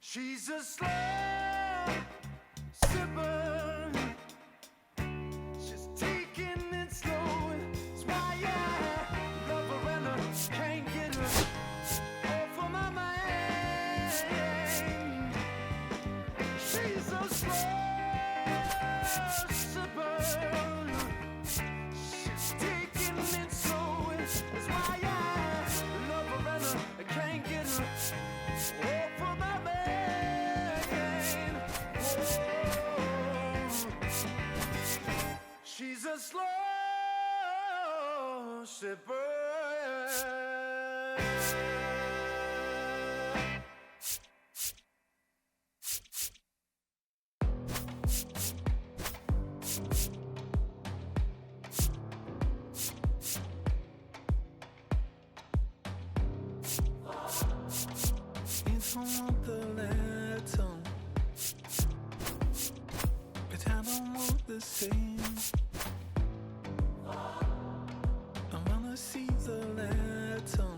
She's a slow sipper. She's taking it slow. That's why I love her and I can't get her off of my mind. She's a slow sipper. She's taking it slow. That's why I love her and I can't get her off of my mind. She's a slow sipper. It's on the letter, but I don't want the same. I wanna see the letter.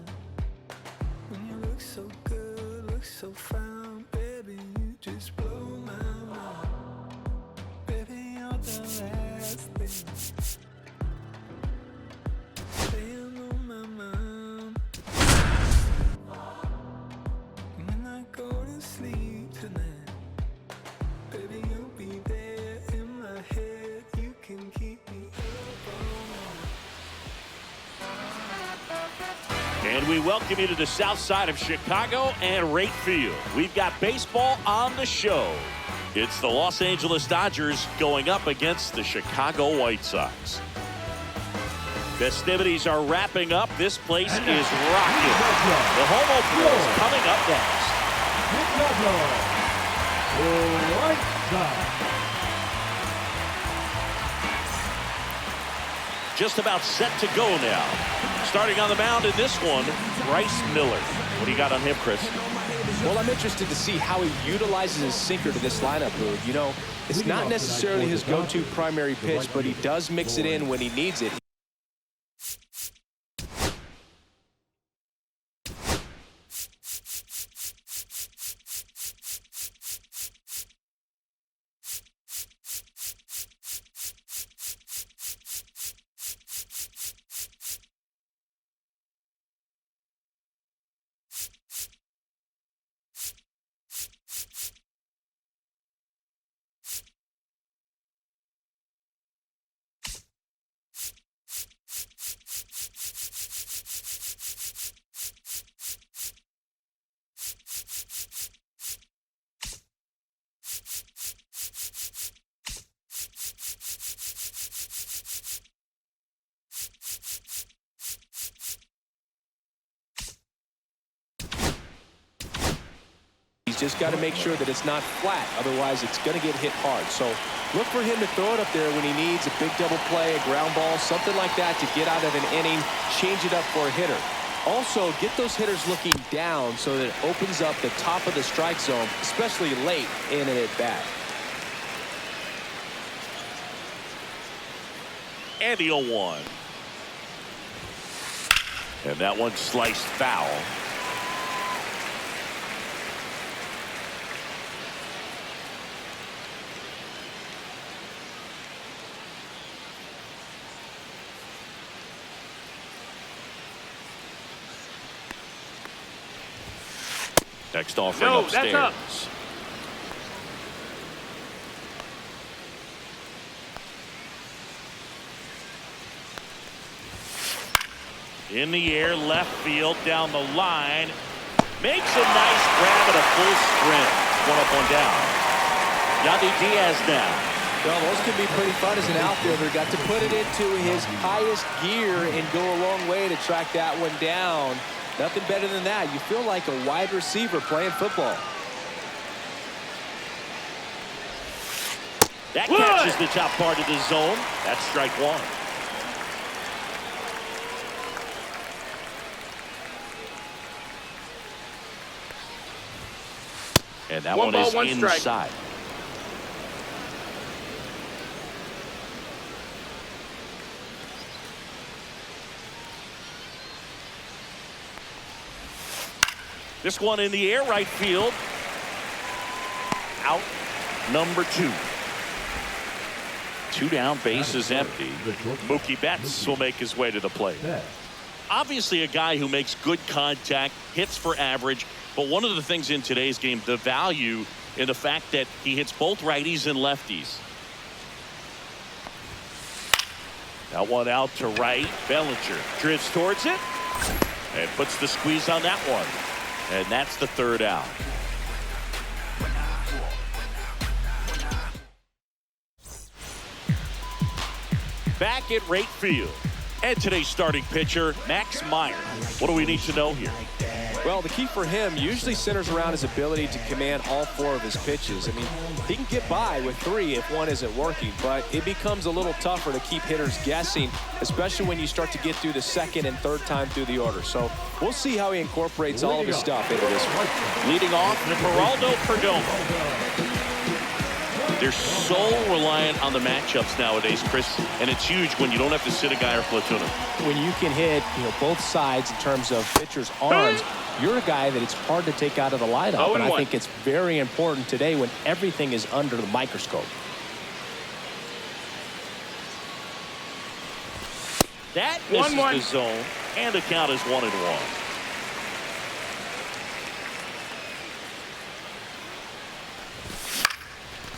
When you look so good, look so fine, baby, you just blow my mind. Baby, you're the last thing staying on my mind. When I go to sleep tonight, baby, you'll be there in my head. You can keep me up all night. And we welcome you to the south side of Chicago and Wright Field. We've got baseball on the show. It's the Los Angeles Dodgers going up against the Chicago White Sox. Festivities are wrapping up. This place is rocking. The home opener is coming up next. Chicago White Sox. Just about set to go now. Starting on the mound in this one, Bryce Miller. What do you got on him, Chris? Well, I'm interested to see how he utilizes his sinker to this lineup, Boog. You know, it's not necessarily his go-to primary pitch, but he does mix it in when he needs it. Just got to make sure that it's not flat. Otherwise, it's going to get hit hard. So look for him to throw it up there when he needs a big double play, a ground ball, something like that to get out of an inning, change it up for a hitter. Also, get those hitters looking down so that it opens up the top of the strike zone, especially late in an at-bat. And the 0-1. And that one sliced foul. Next offering upstairs. That's up. In the air, left field, down the line. Makes a nice grab at a full sprint. One up, one down. Yandy Diaz now. Well, those can be pretty fun as an outfielder. Got to put it into his highest gear and go a long way to track that one down. Nothing better than that. You feel like a wide receiver playing football. That catches the top part of the zone. That's strike one. And that one is inside. This one in the air, right field. Out, number 2. 2 down, base is empty. Mookie Betts will make his way to the plate. Obviously a guy who makes good contact, hits for average, but one of the things in today's game, the value in the fact that he hits both righties and lefties. That one out to right. Bellinger drifts towards it and puts the squeeze on that one. And that's the 3rd out. Back at right field. And today's starting pitcher, Max Meyer. What do we need to know here? Well, the key for him usually centers around his ability to command all 4 of his pitches. I mean, he can get by with 3 if one isn't working, but it becomes a little tougher to keep hitters guessing, especially when you start to get through the 2nd and 3rd time through the order. So we'll see how he incorporates all of his stuff into this one. Leading off, Geraldo Perdomo. They're so reliant on the matchups nowadays, Chris, and it's huge when you don't have to sit a guy or platoon him. When you can hit, both sides in terms of pitchers' arms, you're a guy that it's hard to take out of the lineup, and I think it's very important today when everything is under the microscope. That misses the zone, and the count is 1-1.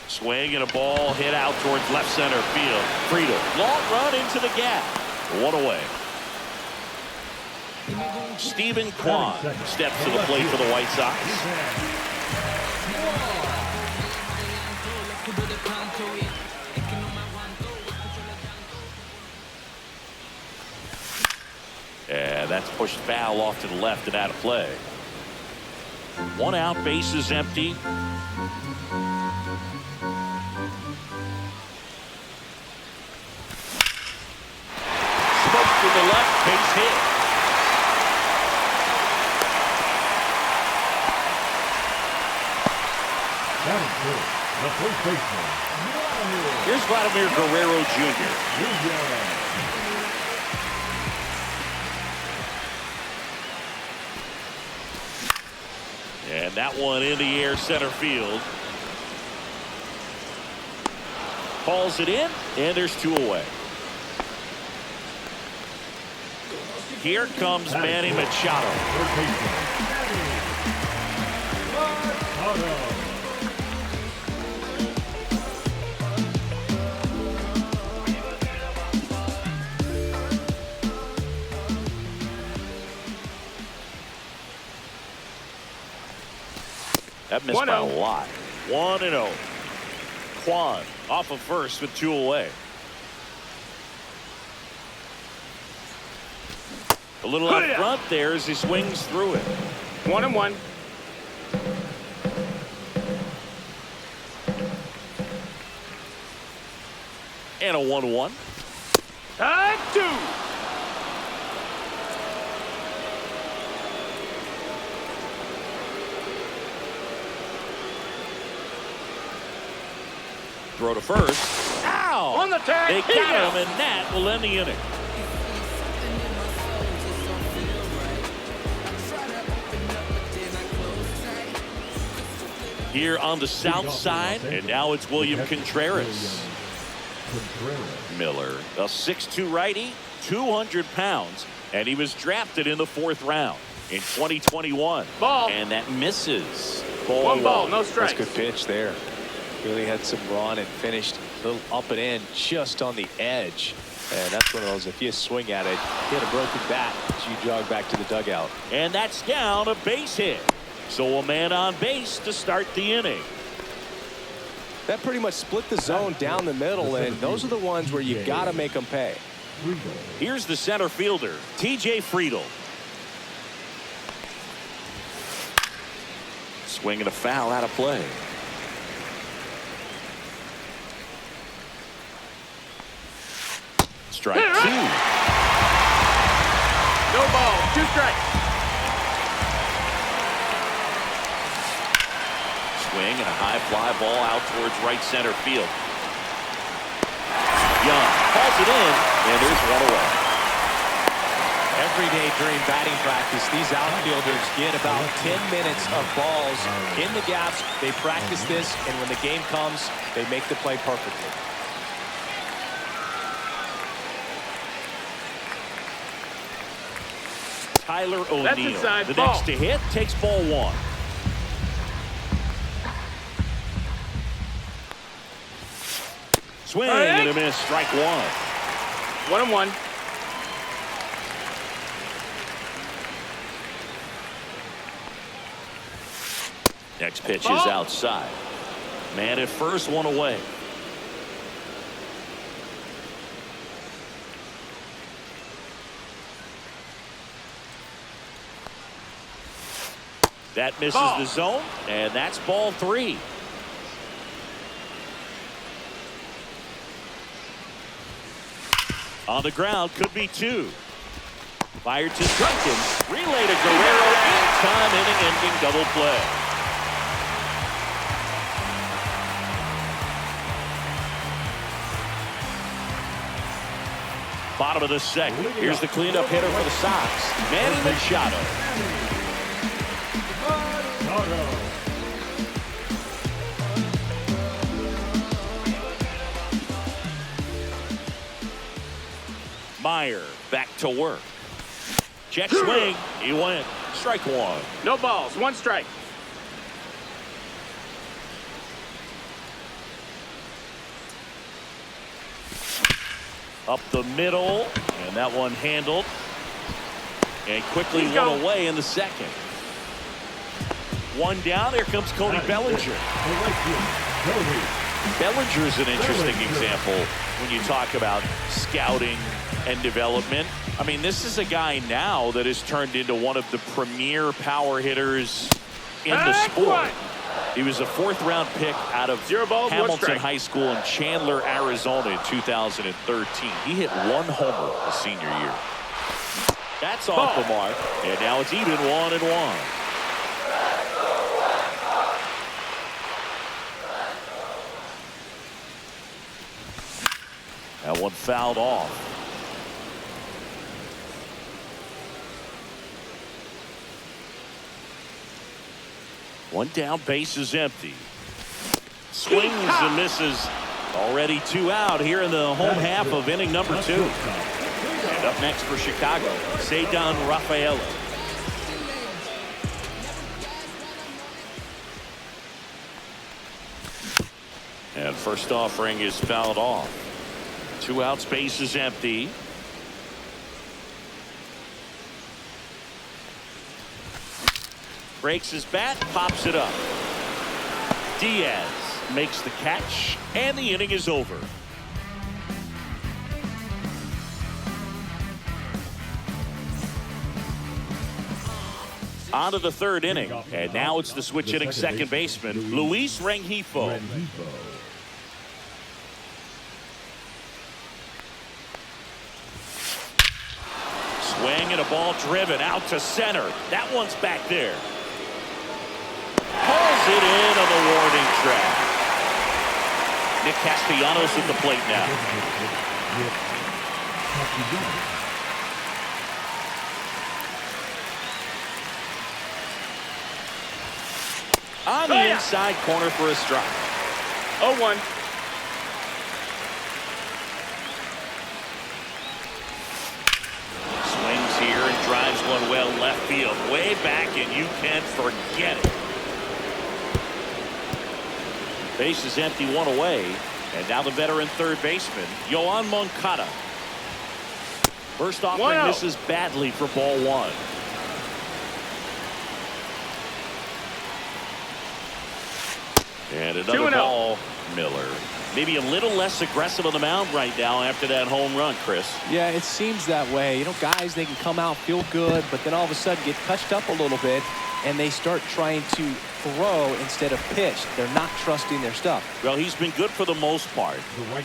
Swing and a ball hit out towards left center field. Friedl, long run into the gap. 1 away. Stephen Kwan steps to the plate for the White Sox. And that's pushed foul off to the left and out of play. 1 out, base is empty. To the left, base hit. Here's Vladimir Guerrero Jr. And that one in the air, center field. Calls it in, and there's 2 away. Here comes Manny Machado. That missed by a lot. 1-0. Kwan off of first with 2 away. A little up front there as he swings through it. 1-1. And a 1-1. 2. Throw to first. Ow! On the tag. They got him, and that will end the inning. Here on the south side, and now it's William Contreras. Miller, a 6'2" righty, 200 pounds, and he was drafted in the 4th round in 2021. Ball. And that misses. 1 ball, no strikes. That's a good pitch there. Really had some run and finished a little up and in just on the edge. And that's one of those, if you swing at it, hit a broken bat as you jog back to the dugout. And that's down, a base hit. So a man on base to start the inning. That pretty much split the zone down the middle, and those are the ones where you got to make them pay. Here's the center fielder, T.J. Friedl. Swinging a foul out of play. strike two. No ball. 2 strikes. Swing and a high fly ball out towards right center field. Young calls it in, and there's one away. Every day during batting practice, these outfielders get about 10 minutes of balls in the gaps. They practice this, and when the game comes, they make the play perfectly. Tyler That's O'Neill, inside the ball. next to hit, takes ball one. Swing and a miss, strike one. 1-1. Next pitch is outside. Man at first, one away. That misses the zone, and that's ball three. On the ground, could be two. Fired to Duncan. Relay to Guerrero. In-time inning-ending double play. Bottom of the second. Here's the cleanup hitter for the Sox, Manny Machado. Meyer back to work. Check swing. He went. Strike one. No balls. 1 strike. Up the middle. And that one handled. And quickly one away in the second. One down. Here comes Cody Bellinger. Bellinger's an interesting example when you talk about scouting and development. I mean, this is a guy now that has turned into one of the premier power hitters in the sport. He was a 4th-round pick out of 0 balls, 1 Hamilton strike. High School in Chandler, Arizona in 2013. He hit 1 homer his senior year. That's off the mark, and now it's even 1-1. That one fouled off. One down, base is empty. Swings and misses. Already 2 out here in the home half of inning number 2. And up next for Chicago, Ceddanne Rafaela. And first offering is fouled off. 2 outs, base is empty. Breaks his bat, pops it up. Diaz makes the catch, and the inning is over. On to the 3rd inning, and now it's the switch hitting second baseman, Luis Rengifo. Swing and a ball driven out to center. That one's back there. Pulls it in on the warning track. Nick Castellanos at the plate now. On the inside corner for a strike. 0-1. Swings here and drives one well left field. Way back, and you can forget it. Base is empty, 1 away. And now the veteran third baseman, Yoan Moncada. First offering misses badly for ball 1. And another ball, Miller. Maybe a little less aggressive on the mound right now after that home run, Chris. Yeah, it seems that way. You know, guys, they can come out, feel good, but then all of a sudden get touched up a little bit, and they start trying to throw instead of pitch. They're not trusting their stuff. Well, he's been good for the most part.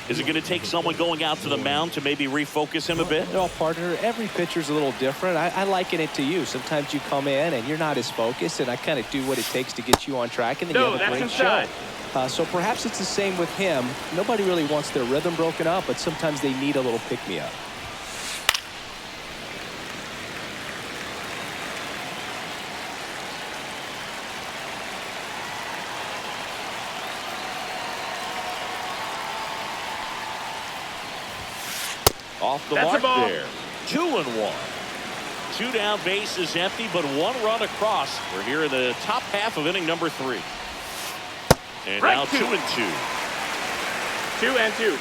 Is it going to take someone going out to the mound to maybe refocus him a bit? No, partner, every pitcher's a little different. I liken it to you. Sometimes you come in and you're not as focused, and I kind of do what it takes to get you on track, and then you have a great show. So perhaps it's the same with him. Nobody really wants their rhythm broken up, but sometimes they need a little pick-me-up. Off the mark there. 2-1. 2 down, bases empty, but 1 run across. We're here in the top half of inning number 3. And now 2-2. 2-2.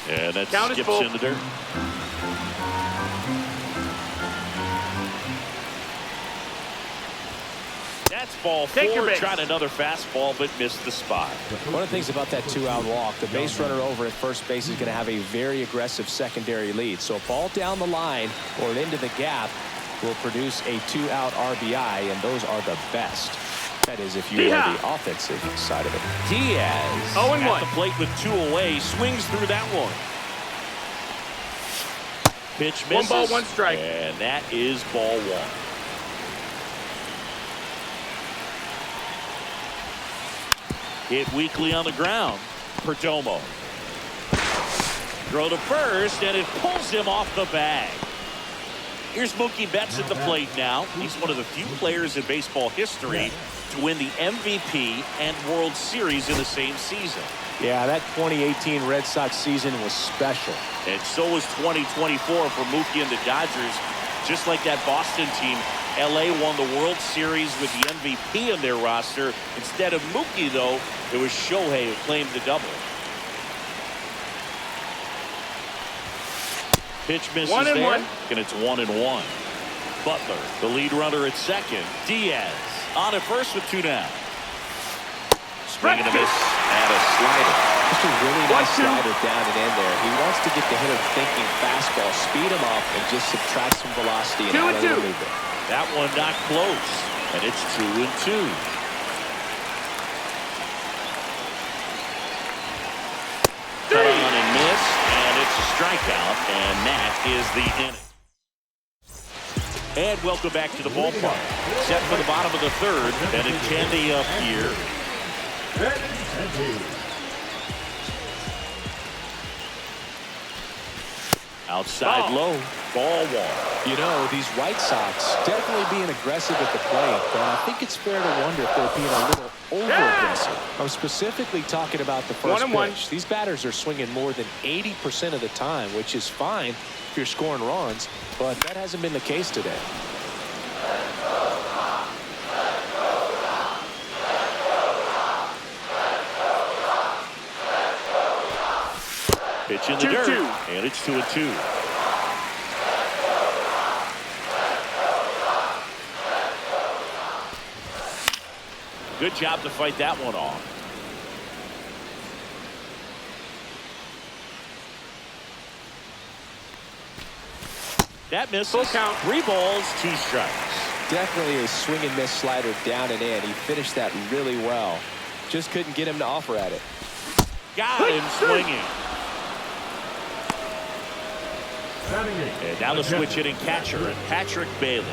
And that skips in the dirt. That's ball 4. Tried another fastball, but missed the spot. One of the things about that 2-out walk, the base runner over at first base is going to have a very aggressive secondary lead. So a ball down the line or into the gap will produce a 2-out RBI, and those are the best. That is, if you are the offensive side of it. Diaz at the plate with 2 away, swings through that one. Pitch misses. 1 ball, 1 strike. And that is ball 1. Hit weakly on the ground. Perdomo. Throw to first, and it pulls him off the bag. Here's Mookie Betts at the plate now. He's one of the few players in baseball history to win the MVP and World Series in the same season. Yeah, that 2018 Red Sox season was special. And so was 2024 for Mookie and the Dodgers. Just like that Boston team, LA won the World Series with the MVP in their roster. Instead of Mookie, though, it was Shohei who claimed the double. Pitch misses there, and it's 1-1. Butler, the lead runner at second. Diaz on at first with 2 down. Swing and a miss and a slider. Just a really nice slider down and in there. He wants to get the hitter thinking fastball, speed him up, and just subtract some velocity and out of the movement. That one not close, and it's 2-2. Cut on and miss, and it's a strikeout, and that is the inning. And welcome back to the ballpark. Set for the bottom of the 3rd, and Benintendi up here. Outside low, ball 1. You know, these White Sox definitely being aggressive at the plate, but I think it's fair to wonder if they're being a little over-aggressive. I'm specifically talking about the first pitch. These batters are swinging more than 80% of the time, which is fine if you're scoring runs, but that hasn't been the case today. Pitch in the dirt, and it's 2-2. Good job to fight that one off. That misses. Full count. 3 balls, 2 strikes. Definitely a swing and miss slider down and in. He finished that really well. Just couldn't get him to offer at it. Got him swinging. And now the switch hitting catcher, Patrick Bailey.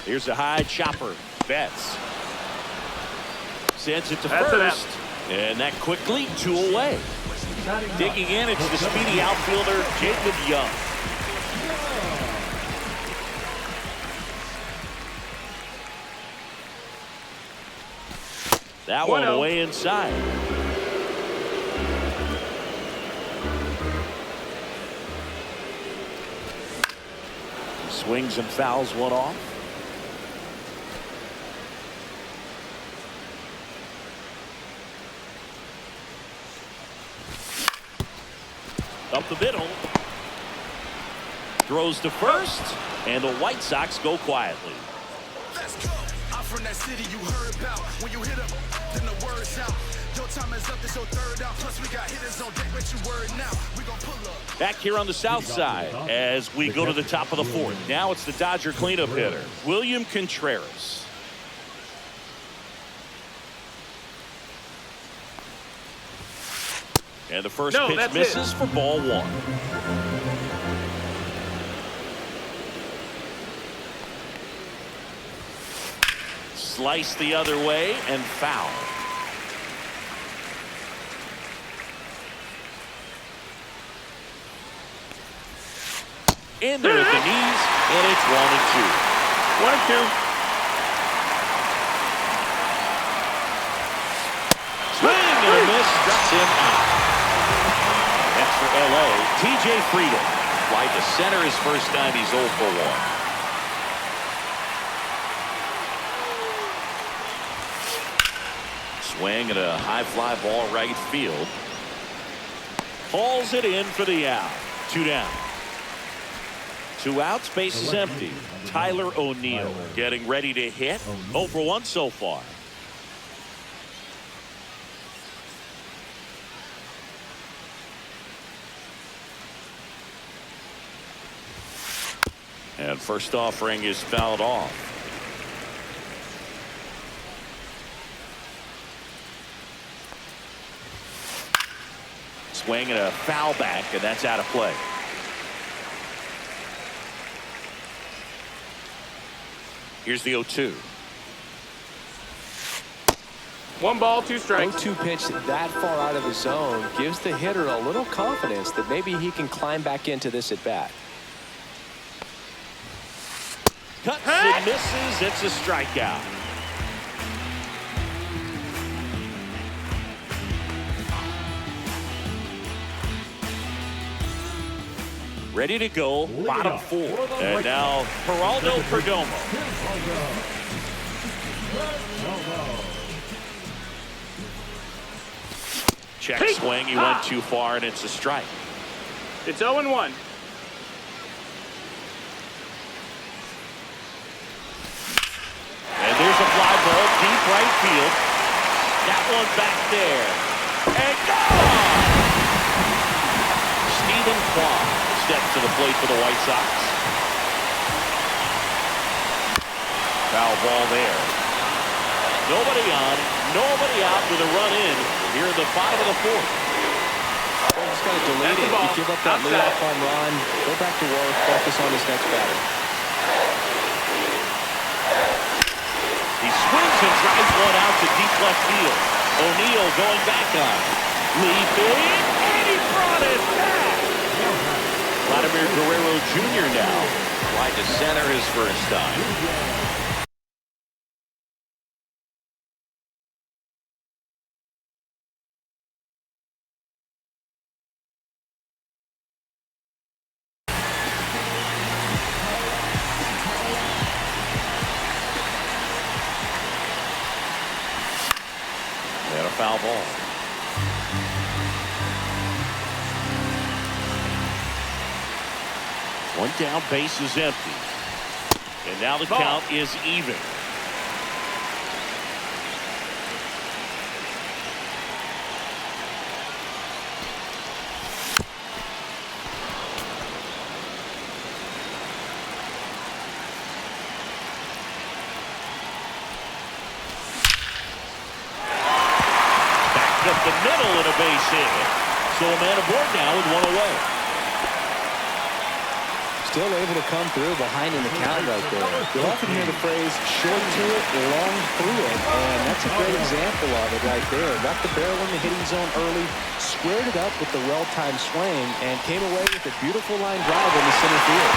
Here's a high chopper. Betts sends it to first. And that quickly 2 away. Digging in, it's the speedy outfielder, Jacob Young. That one away inside. Swings and fouls one off. Up the middle. Throws to first, and the White Sox go quietly. from that city you heard about. When you hit 'em, then the word's out. Your time is up, this your third out. Plus we got hitters on deck, bet you word now. We gon' pull up. Back here on the south side as we go to the top of the fourth. Now it's the Dodger cleanup hitter, William Contreras. And the first pitch misses for ball one. Slice the other way and foul. In there at the knees, and it's 1-2. 1-2. Swing and a miss, struck him out. Next for LA, TJ Friedl. Fly to center his first time. He's 0 for 1. Swing and a high fly ball right field. Hauls it in for the out. 2 down. 2 outs, base is empty. Tyler O'Neill getting ready to hit. 0 for 1 so far. And first offering is fouled off. Swing and a foul back, and that's out of play. Here's the 0-2. 1 ball, 2 strikes. 0-2 pitch that far out of the zone gives the hitter a little confidence that maybe he can climb back into this at bat. Cuts and misses. It's a strikeout. Ready to go, bottom 4. And now Geraldo Perdomo. Check swing, he went too far, and it's a strike. It's 0-1. And there's a fly ball deep right field. That one back there. And gone! Stephen Kwan steps to the plate for the White Sox. Foul ball there. Nobody on, nobody out with a run in here in the 5 of the 4th. Well, he's got to delete it. You give up that leadoff home run, go back to work, focus on his next batter. He swings and drives one out to deep left field. O'Neill going back on. Leaping, and he brought it back. Vladimir Guerrero Jr. now. Wide to center his first time. And a foul ball. One down, base is empty. And now the count is even. Backed up the middle and a base hit. So a man aboard now with one away. Still able to come through behind in the count right there. You'll often hear the phrase short to it, long through it, and that's a great example of it right there. Got the barrel in the hitting zone early, squared it up with the well-timed swing, and came away with a beautiful line drive in the center field.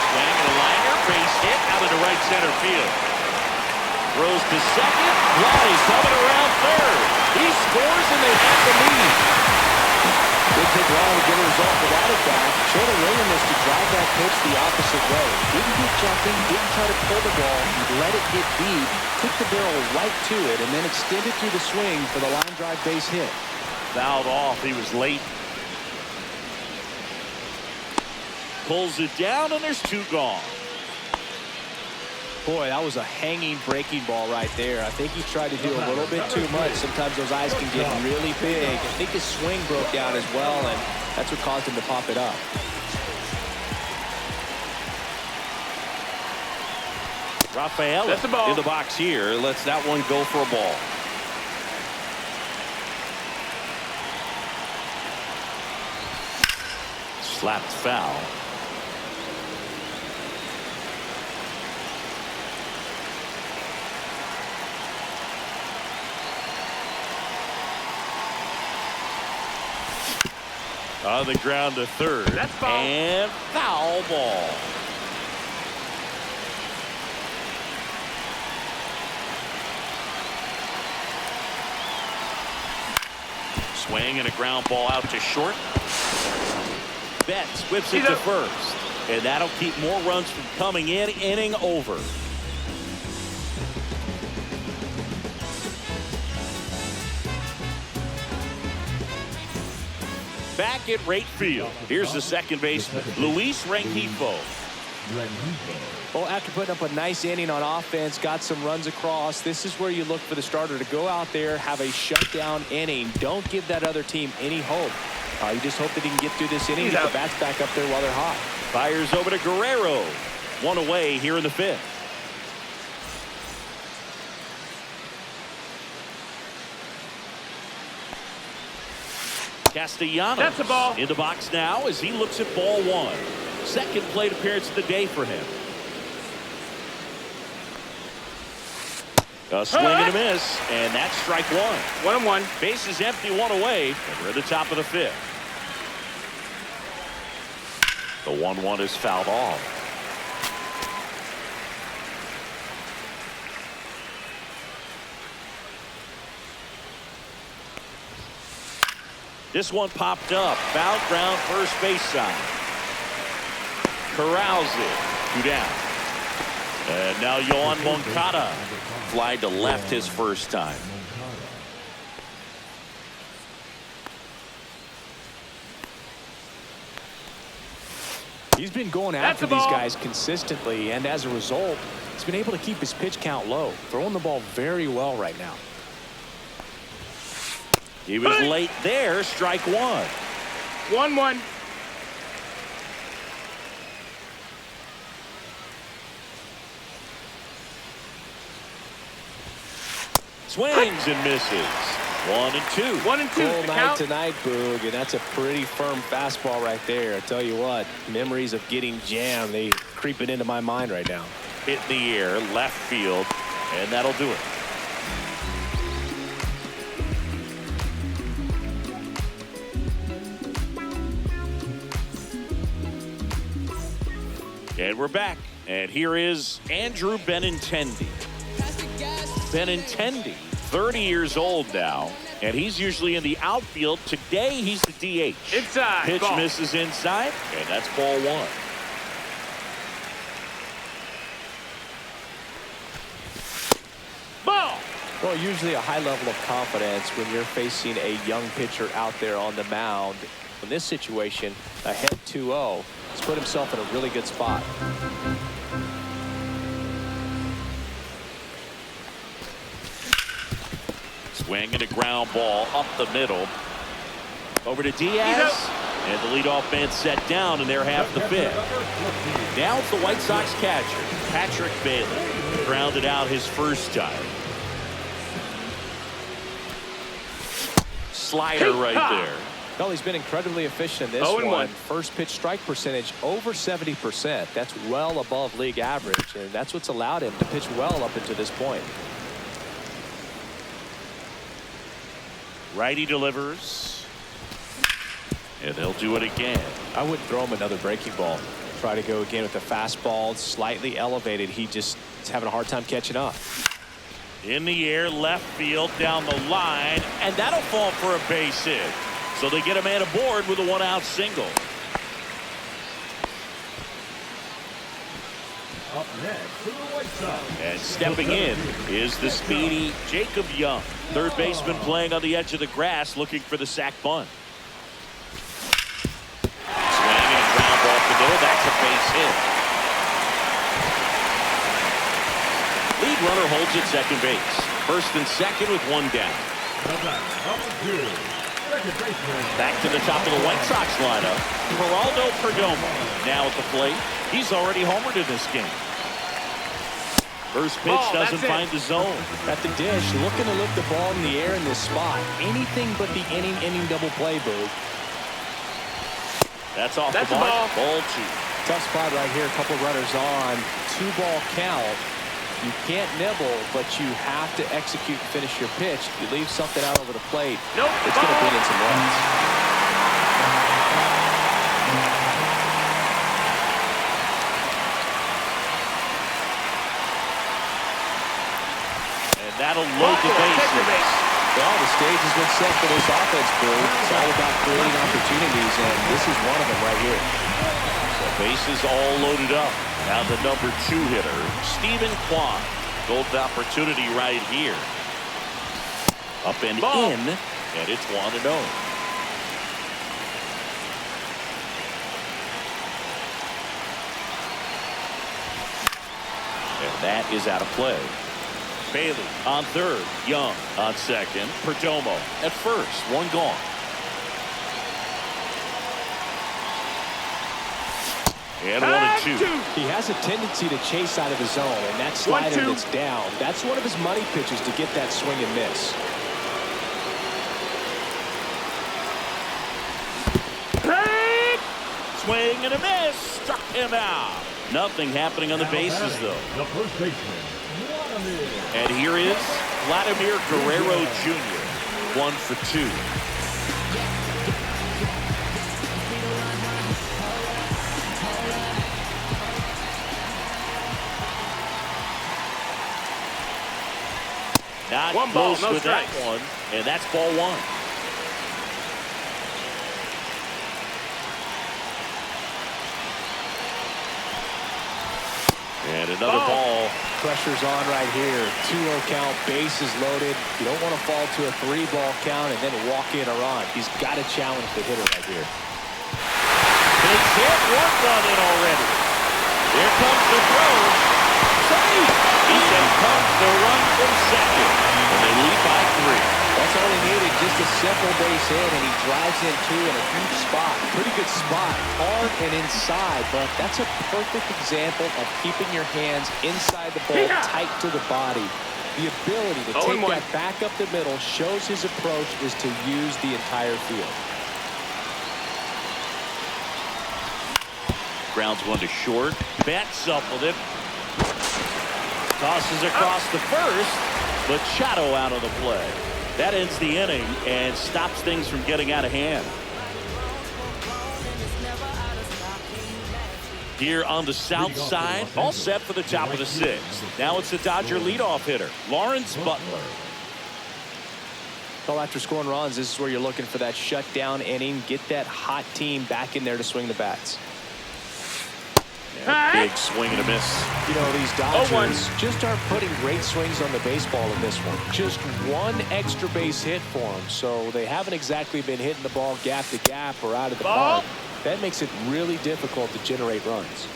Swing and a liner, base hit out into right center field. Throws to second, flies coming around third. He scores and they have the lead. Didn't take long to get a result without it back. Showed a willingness to drive that pitch the opposite way. Didn't get jumping, didn't try to pull the ball. He let it hit deep, took the barrel right to it, and then extended through the swing for the line drive base hit. Fouled off. He was late. Pulls it down, and there's 2 gone. Boy, that was a hanging breaking ball right there. I think he tried to do a little bit too much. Sometimes those eyes can get really big. I think his swing broke down as well, and that's what caused him to pop it up. Rafaela in the box here. Lets that one go for a ball. Slapped foul. On the ground to third. That's foul. And foul ball. Swing and a ground ball out to short. Betts whips it to first. And that'll keep more runs from coming in. Inning over. Back at right field. Here's the second baseman, Luis Rengifo. Well, after putting up a nice inning on offense, got some runs across, this is where you look for the starter to go out there, have a shutdown inning. Don't give that other team any hope. You just hope that he can get through this inning, get the bats back up there while they're hot. Fires over to Guerrero. One away here in the fifth. Castellanos That's a ball. in the box now as he looks at ball one. Second plate appearance of the day for him. A swing and a miss, and that's strike one. 1-1. Base is empty, one away, and we're at the top of the fifth. The 1-1 is fouled off. This one popped up. Foul ground, first base side. Corrals it. 2 down. And now Yoan Moncada fly to left his first time. He's been going after these guys consistently, and as a result, he's been able to keep his pitch count low, throwing the ball very well right now. He was late there. Strike one. 1-1. Swings and misses. 1-2. 1-2. Full night tonight, Boog, and that's a pretty firm fastball right there. I tell you what, memories of getting jammed, they creeping into my mind right now. Hit in the air, left field, and that'll do it. And we're back. And here is Andrew Benintendi. Benintendi, 30 years old now, and he's usually in the outfield. Today, he's the DH. Inside. Pitch ball. misses inside, and that's ball one. Ball. Well, usually a high level of confidence when you're facing a young pitcher out there on the mound. In this situation, ahead 2-0, he's put himself in a really good spot. Swing and a ground ball up the middle. Over to Diaz. And the leadoff man set down, and they're half the fifth. Now it's the White Sox catcher, Patrick Bailey. Grounded out his first time. Slider right there. Well, he's been incredibly efficient in this 0-1. one. First pitch strike percentage over 70%. That's well above league average, and that's what's allowed him to pitch well up until this point. Righty delivers. And they'll do it again. I wouldn't throw him another breaking ball. Try to go again with the fastball, slightly elevated. He just is having a hard time catching up. In the air, left field, down the line, and that'll fall for a base hit. So they get a man aboard with a one-out single. Up next for the White Sox. And stepping in is the speedy Jacob Young. Third baseman playing on the edge of the grass, looking for the sac bunt. Swing and a ground ball to the middle. That's a base hit. runner holds at second base. First and second with one down. Back to the top of the White Sox lineup. Geraldo Perdomo now at the plate. He's already homered in this game. First pitch doesn't find the zone. At the dish, looking to lift the ball in the air in this spot. Anything but the inning double play, Boog. That's off the mark. Ball 2. Tough spot right here. A couple runners on. 2-ball count. You can't nibble, but you have to execute and finish your pitch. If you leave something out over the plate, it's going to bring in some runs. And that'll load the bases. Well, the stage has been set for this offense, Boo. It's all about creating opportunities, and this is one of them right here. So bases all loaded up. Now the number 2 hitter, Steven Kwan. Golden opportunity right here. Up and in, and it's 1-0. And that is out of play. Bailey on third, Young on second, Perdomo at first, one gone. And 1-2. He has a tendency to chase out of the zone, and that slider that's down, that's one of his money pitches to get that swing and miss. Swing and a miss. Struck him out. Nothing happening on the bases, though. The first baseman, Vladimir. And here is Vladimir Guerrero Jr. 1 for 2. Not one ball, close no with strikes. that one, and that's ball 1. And another ball. Pressure's on right here. 2-0 count, bases loaded. You don't want to fall to a 3-ball count and then walk in or on. He's got to challenge the hitter right here. Big hit, 1 run in already. Here comes the throw. Safe! Here comes the run from second. And they lead by 3. That's all he needed, just a simple base hit, and he drives in 2 in a huge spot. Pretty good spot, hard and inside, but that's a perfect example of keeping your hands inside the ball, tight to the body. The ability to take that back up the middle shows his approach is to use the entire field. Grounds 1 to short. Bats up with it. Tosses across the first. Machado out of the play. That ends the inning and stops things from getting out of hand. Here on the south side, all set for the top of the 6th. Now it's the Dodger leadoff hitter, Lawrence Butler. Well, after scoring runs, this is where you're looking for that shutdown inning. Get that hot team back in there to swing the bats. Big swing and a miss. You know, these Dodgers just aren't putting great swings on the baseball in this one. Just one extra base hit for them, so they haven't exactly been hitting the ball gap to gap or out of the park. That makes it really difficult to generate runs.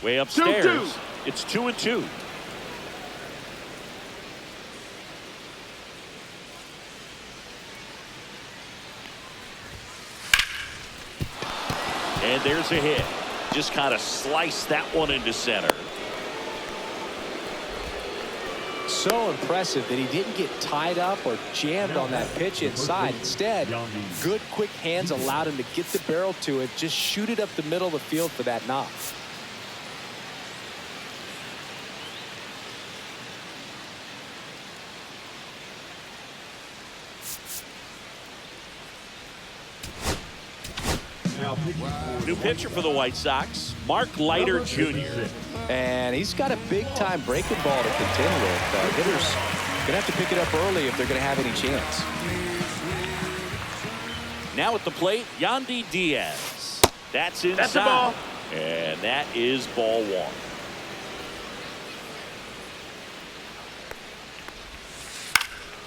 Way upstairs. 2-2. It's 2-2. And there's a hit. Just kind of sliced that one into center. So impressive that he didn't get tied up or jammed on that pitch inside. Instead, good quick hands allowed him to get the barrel to it, just shoot it up the middle of the field for that knock. New pitcher for the White Sox, Mark Leiter Jr. And he's got a big-time breaking ball to contend with. Hitters going to have to pick it up early if they're going to have any chance. Now at the plate, Yandy Diaz. That's inside. That's a ball. And that is ball 1.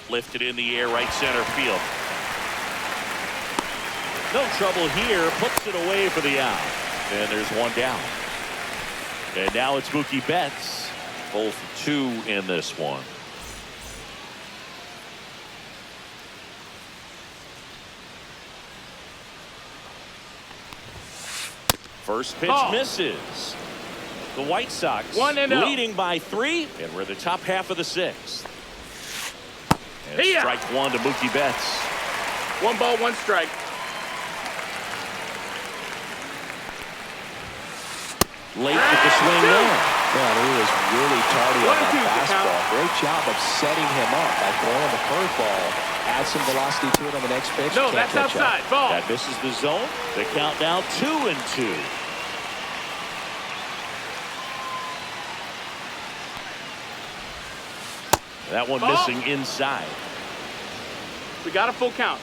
Lifted in the air, right center field. No trouble here. Puts it away for the out. And there's one down. And now it's Mookie Betts. 0 for 2 in this one. First pitch misses. The White Sox leading by 3, and we're in the top half of the 6th. And strike 1 to Mookie Betts. 1 ball, 1 strike. Late with the swing there. Man, he was really tardy on that fastball. Great job of setting him up by throwing the curveball. Add some velocity to it on the next pitch. No, that's outside. Ball. That misses the zone. The count now 2-2. That one missing inside. We got a full count.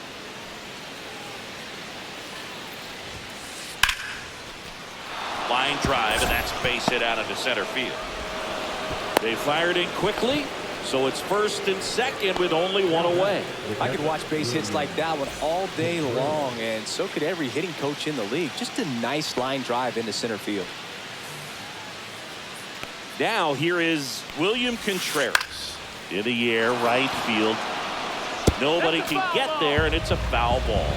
Line drive, and that's base hit out into center field. They fired in quickly, so it's first and second with only 1 away. I could watch base hits like that one all day long, and so could every hitting coach in the league. Just a nice line drive into center field. Now here is William Contreras. In the air, right field. Nobody can get there, and it's a foul ball.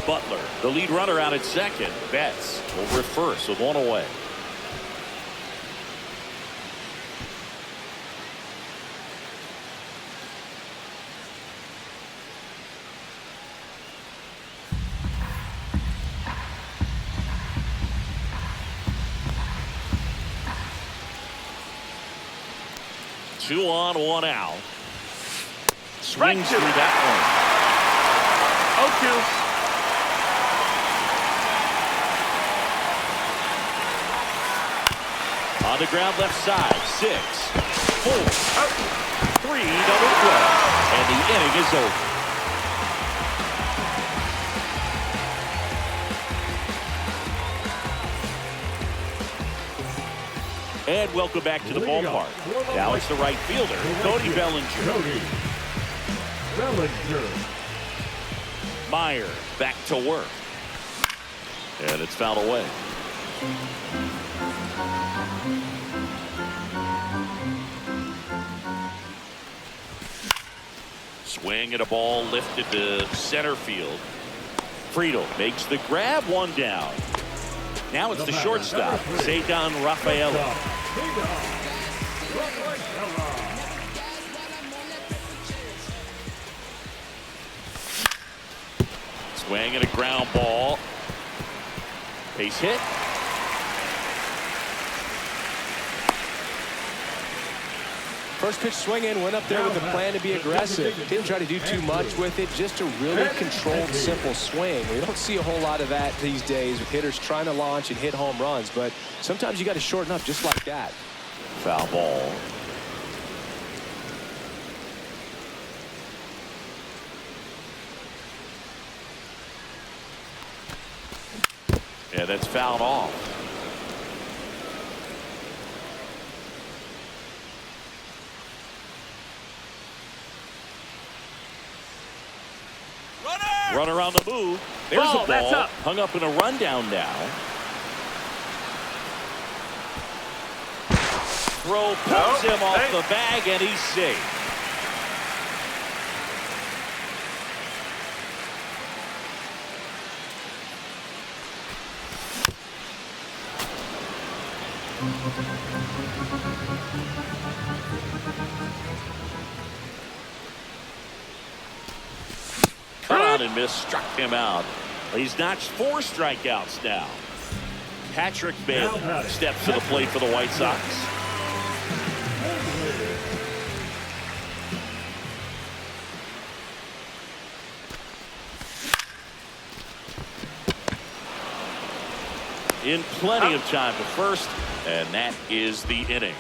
Butler, the lead runner, out at second. Betts over at first with 1 away. Two on, 1 out. Swings through that one. 0-2. On the ground left side. 6, 4, 3 double play. And the inning is over. And welcome back to the ballpark. Now it's the right fielder, Cody Bellinger. Meyer back to work. And it's fouled away. Swing at a ball lifted to center field. Friedl makes the grab, 1 down. Now it's the shortstop, Ceddanne Rafaela. Swing and a ground ball. Base hit. First pitch swinging, went up there with a plan to be aggressive. Didn't try to do too much with it, just a really controlled, simple swing. We don't see a whole lot of that these days with hitters trying to launch and hit home runs, but sometimes you got to shorten up just like that. Foul ball. Yeah, that's fouled off. Runner on the move. There's the ball. Hung up in a rundown now. Throw pulls him off the bag, and he's safe. And missed, struck him out. He's notched 4 strikeouts now. Patrick Bailey steps to the plate for the White Sox. In plenty of time to first, and that is the inning.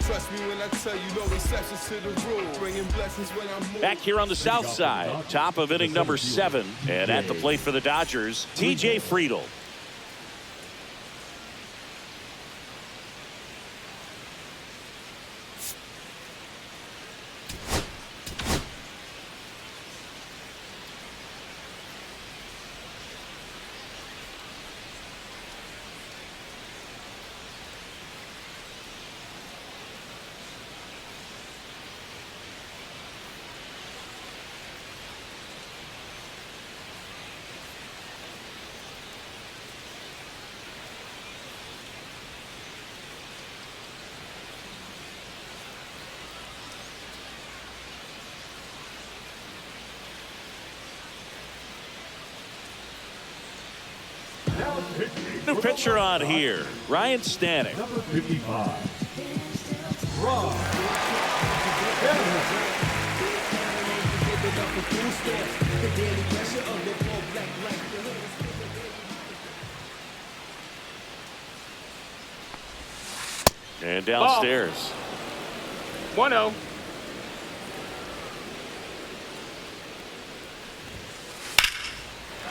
Trust me when I tell you, no exceptions to the rule. Bringing blessings when I'm back here on the south side, top of inning number 7, and at the plate for the Dodgers, TJ Friedl. Now pitching. New pitcher on here, Ryan Stanek. Number 55. Rob Anderson. And downstairs. 1-0.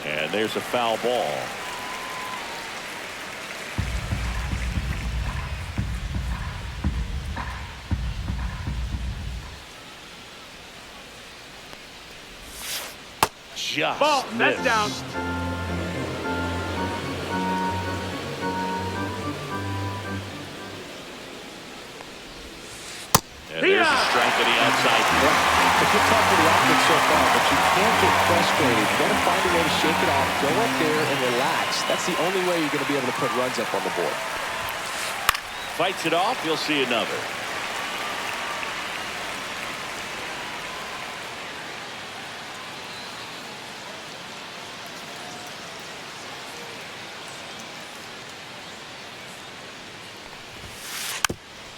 And there's a foul ball. Just Ball. That's missed. down. And there's a strike to the outside. It's a good talk for the offense so far, but you can't get frustrated. You got to find a way to shake it off, go up there and relax. That's the only way you're going to be able to put runs up on the board. Fights it off. You'll see another.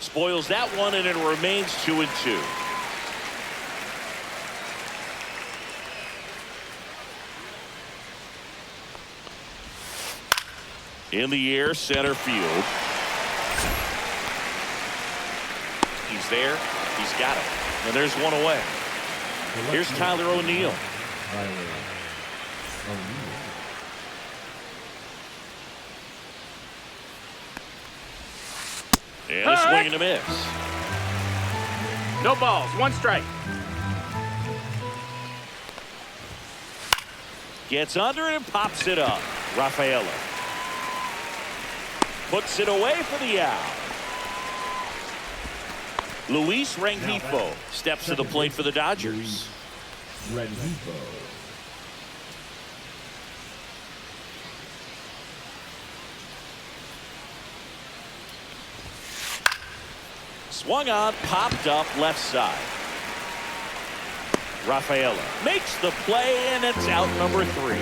Spoils that one, and it remains 2-2. In the air, center field. He's there. He's got it. And there's one away. Here's Tyler O'Neill. And a swing and a miss. No balls. 1 strike. Gets under it and pops it up. Rafaela puts it away for the out. Luis Rengifo steps to the plate for the Dodgers. Rengifo. Swung on, popped up left side. Rafaela makes the play, and it's out number 3.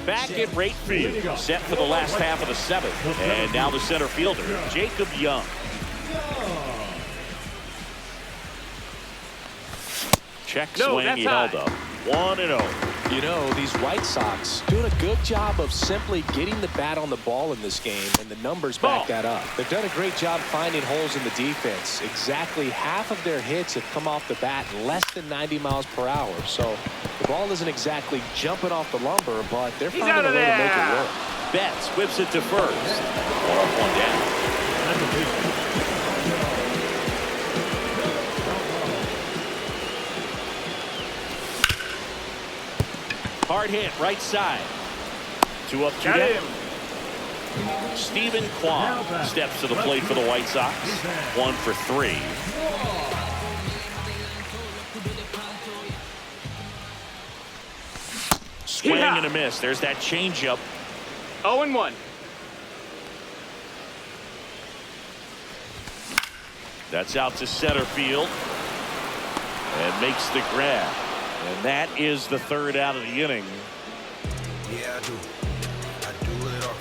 Back at right field, set for the last half of the 7th. And now the center fielder, Jacob Young. Check swing, he held up. 1-0. You know, these White Sox doing a good job of simply getting the bat on the ball in this game, and the numbers back that up. They've done a great job finding holes in the defense. Exactly half of their hits have come off the bat less than 90 miles per hour. So the ball isn't exactly jumping off the lumber, but they're finding a way to make it work. Betts whips it to first. 1 up, 1 down. Hard hit, right side. 2 up, 2 Got down. him. Stephen Kwan steps to the plate for the White Sox. 1 for 3. Swing and a miss. There's that changeup. 0-1. That's out to center field. And makes the grab. And that is the 3rd out of the inning. Yeah, I do. I do it all.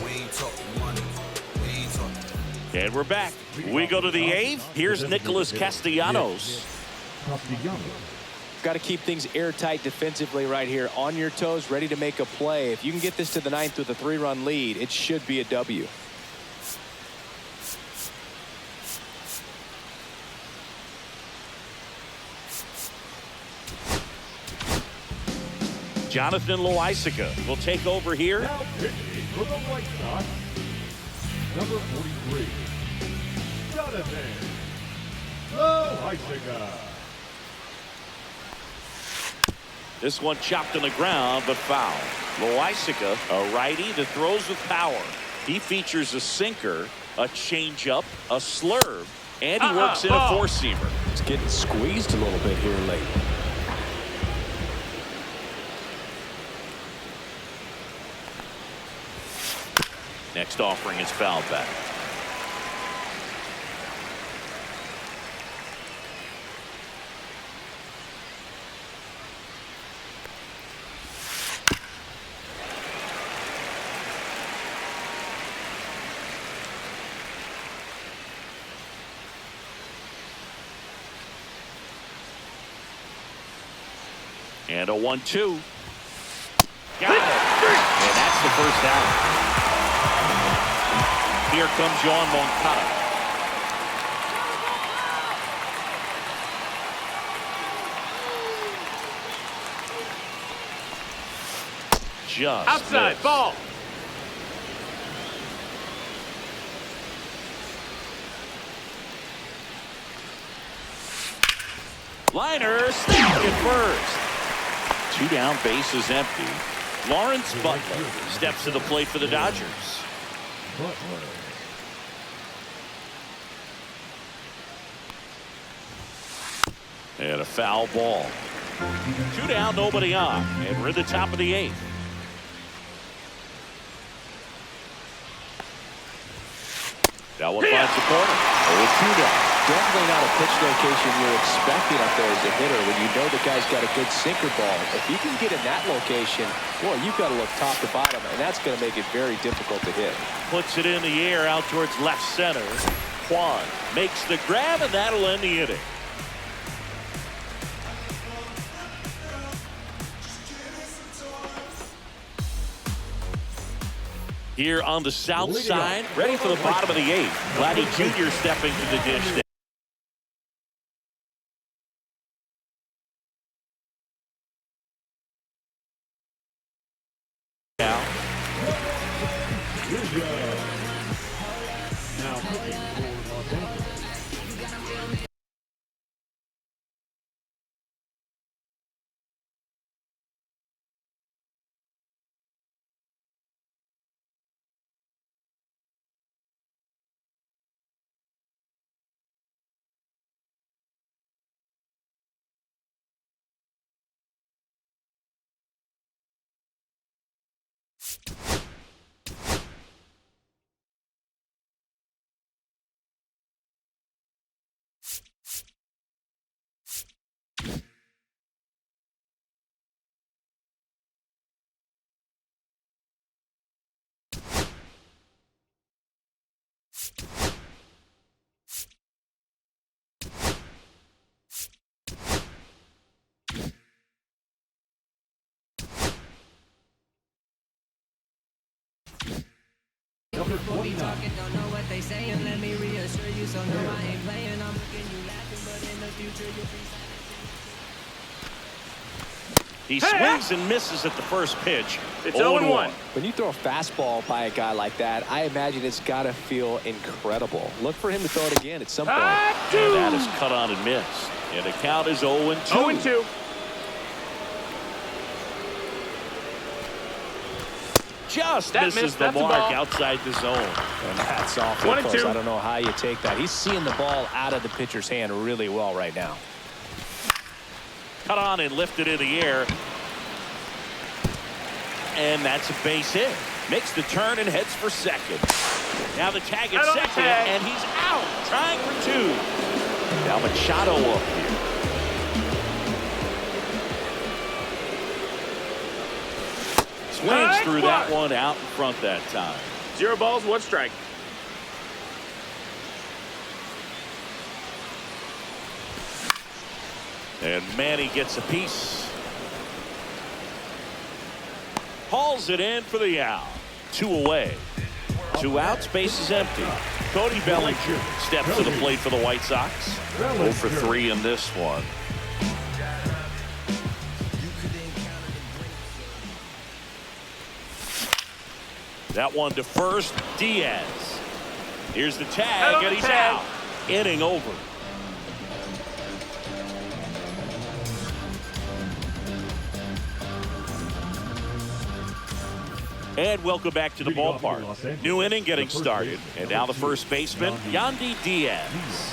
We ain't talking money. We ain't talking. And we're back. We go to the 8th. Here's Nicholas Castellanos. Got to keep things airtight defensively right here. On your toes, ready to make a play. If you can get this to the 9th with a 3-run lead, it should be a W. Jonathan Loaisiga will take over here. Now pitching for the White Sox, number 43, Jonathan Loaisiga. This one chopped on the ground, but foul. Loaisiga, a righty that throws with power. He features a sinker, a changeup, a slurve, and he works in a four-seamer. It's getting squeezed a little bit here late. Next offering is fouled back. And a 1-2. Got it. And that's the first out. Here comes Yoan Moncada. Just outside missed. ball. Liner snapped at first. 2 down, bases empty. Lawrence Butler steps to the plate for the Dodgers. Butler. And a foul ball. 2 down, nobody on. And we're at the top of the 8th. That one finds the corner. 0-2 down. Definitely not a pitch location you're expecting up there as a hitter when you know the guy's got a good sinker ball. If you can get in that location, boy, you've got to look top to bottom, and that's going to make it very difficult to hit. Puts it in the air out towards left center. Kwan makes the grab, and that'll end the inning. Here on the south side, ready for the bottom of the 8th. Vladdy Jr. stepping to the dish. Now pitching for Los Angeles. Number 29. Don't know what they saying. Let me reassure you, so no, I ain't playing. I'm looking you laughing, but in the future you'll be he swings and misses at the first pitch. It's 0-1. When you throw a fastball by a guy like that, I imagine it's got to feel incredible. Look for him to throw it again at some point. And that is cut on and missed. And the count is 0-2. 0-2. Just That misses missed. the That's a mark ball. outside the zone. And that's awfully 1-2. close. I don't know how you take that. He's seeing the ball out of the pitcher's hand really well right now. Cut on and lifted in the air. And that's a base hit. Makes the turn and heads for second. Now the tag at second, and he's out. Trying for 2. Now Machado up here. Swings through that one out in front that time. 0 balls, 1 strike. And Manny gets a piece. Hauls it in for the out. 2 away. 2 outs, base is empty. Cody Bellinger steps to the plate for the White Sox. 0 for 3 in this one. That one to first, Diaz. Here's the tag, and he's out. Inning over. And welcome back to the ballpark. New inning getting started. And now the first baseman, Yandy Diaz.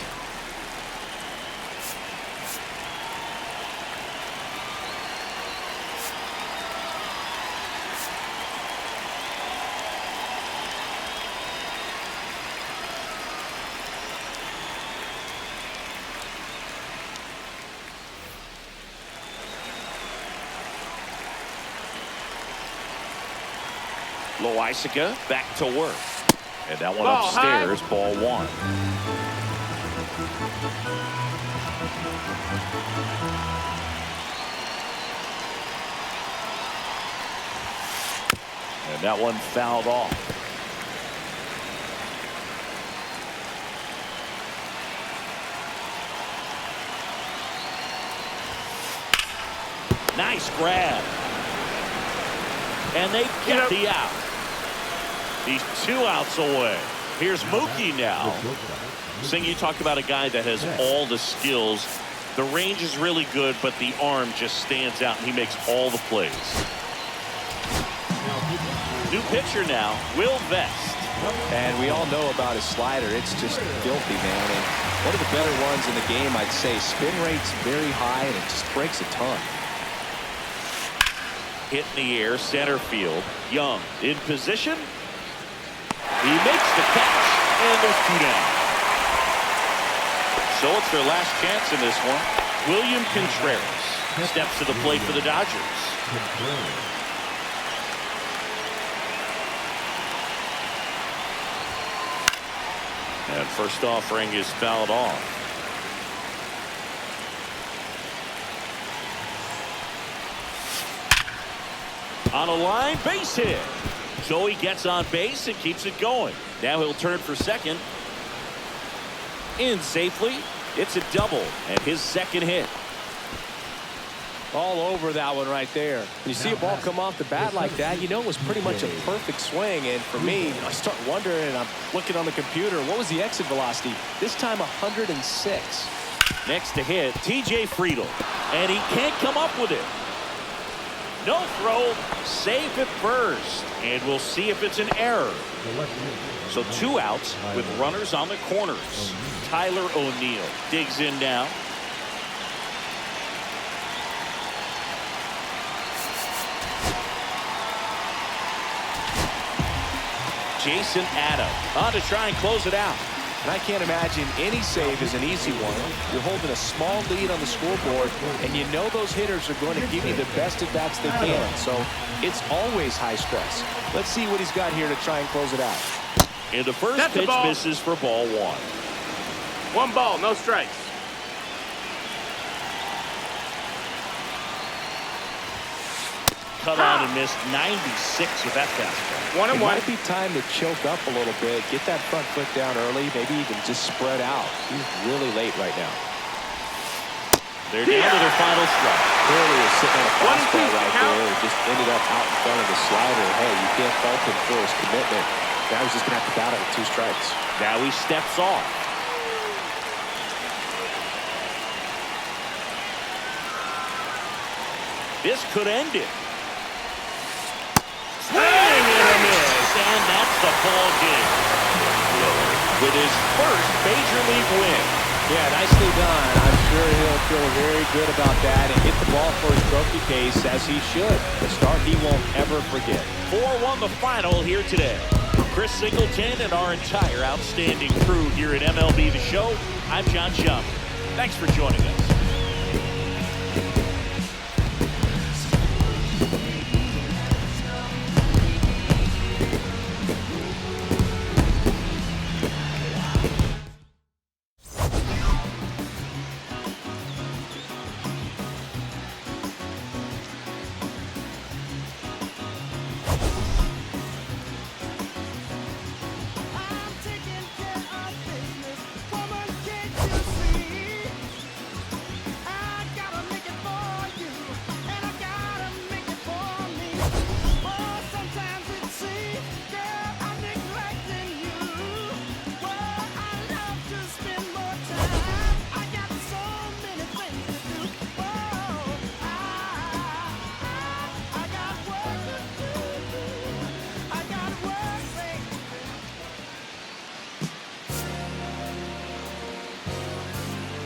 Loaisiga back to work. And that one Ball upstairs, ball 1. And that one fouled off. Nice grab. And they get the out. He's 2 outs away. Here's Mookie now. Sing, you talked about a guy that has all the skills. The range is really good, but the arm just stands out, and he makes all the plays. New pitcher now, Will Vest. And we all know about his slider. It's just filthy, man. And one of the better ones in the game, I'd say. Spin rate's very high, and it just breaks a ton. Hit in the air, center field. Young in position. He makes the catch, and there's 2 down. So it's their last chance in this one. William Contreras steps to the plate for the Dodgers. And first offering is fouled off. On a line, base hit. Joey gets on base and keeps it going. Now he'll turn for second. In safely. It's a double and his second hit. All over that one right there. You see a ball come off the bat like that, you know it was pretty much a perfect swing. And for me, I start wondering, and I'm looking on the computer, what was the exit velocity? This time 106. Next to hit, TJ Friedl. And he can't come up with it. No throw, safe at first, and we'll see if it's an error. So 2 outs with runners on the corners. Tyler O'Neill digs in now. Jason Adams on to try and close it out. And I can't imagine any save is an easy one. You're holding a small lead on the scoreboard, and you know those hitters are going to give you the best at-bats they can. So it's always high stress. Let's see what he's got here to try and close it out. And the first pitch misses for ball 1. 1 ball, no strikes. Cut on and missed 96 with that fastball. 1-1. It might be time to choke up a little bit, get that front foot down early, maybe even just spread out. He's really late right now. They're down to their final strike. Clearly is sitting on a fastball right there. It just ended up out in front of the slider. Hey, you can't fault him for his commitment. Now he's just going to have to battle with 2 strikes. Now he steps off. This could end it. Swing and a miss, and that's the ball game. With his first major league win. Yeah, nicely done. I'm sure he'll feel very good about that and hit the ball for his trophy case as he should. The start he won't ever forget. 4-1 the final here today. For Chris Singleton and our entire outstanding crew here at MLB The Show, I'm John Schaumburg. Thanks for joining us.